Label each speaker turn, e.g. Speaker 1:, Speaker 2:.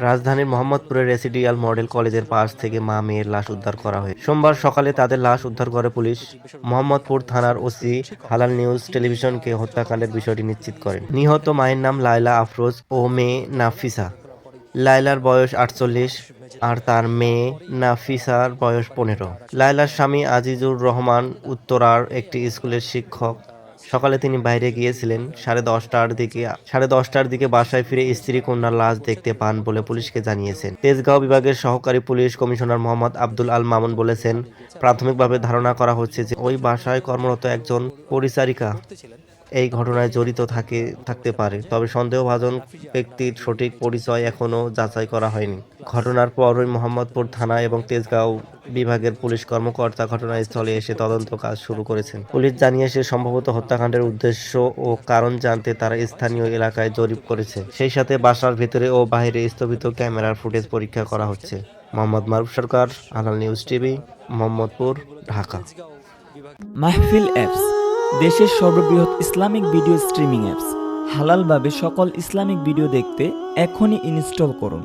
Speaker 1: রাজধানীর মোহাম্মদপুরের residential model কলেজের পাশ থেকে মা মেয়ের লাশ উদ্ধার করা হয়। সোমবার সকালে তাদের লাশ উদ্ধার করে পুলিশ। মোহাম্মদপুর থানার ওসি হালাল নিউজ টেলিভিশনকে হত্যাকাণ্ডের বিষয়টি নিশ্চিত করেন। নিহত মায়ের নাম লায়লা আফরোজ ও মেয়ে নাফিসা। লায়লার বয়স 48 আর তার মেয়ে নাফিসার বয়স 15। লায়লার স্বামী আজিজুর রহমান উত্তরার একটি স্কুলের শিক্ষক। সকালে তিনি বাইরে গিয়েছিলেন। সাড়ে দশটার দিকে বাসায় ফিরে স্ত্রী কন্যার লাশ দেখতে পান বলে পুলিশকে জানিয়েছেন। তেজগাঁও বিভাগের সহকারী পুলিশ কমিশনার মোহাম্মদ আব্দুল আল মামুন বলেছেন, প্রাথমিকভাবে ধারণা করা হচ্ছে যে ওই বাসায় কর্মরত একজন পরিচারিকা এই ঘটনায় জড়িত থাকতে পারে, তবে সন্দেহভাজন ব্যক্তির সঠিক পরিচয় এখনো যাচাই করা হয়নি। ঘটনার পরই মোহাম্মদপুর থানা এবং তেজগাঁও বিভাগের পুলিশ কর্মকর্তা ঘটনাস্থলে এসে তদন্ত কাজ শুরু করেছেন। পুলিশ জানিয়েছে, সম্ভবত হত্যাকাণ্ডের উদ্দেশ্য ও কারণ জানতে তারা স্থানীয় এলাকায় জরিপ করেছে। সেই সাথে বাসার ভেতরে ও বাইরে স্থাপিত ক্যামেরার ফুটেজ পরীক্ষা করা হচ্ছে। মোহাম্মদ মারুফ সরকার, আলাল নিউজ টিভি, মোহাম্মদপুর, ঢাকা।
Speaker 2: মাহফিল অ্যাপস, দেশের সর্ববৃহৎ ইসলামিক ভিডিও স্ট্রিমিং অ্যাপস। হালালভাবে সকল ইসলামিক ভিডিও দেখতে এখনই ইনস্টল করুন।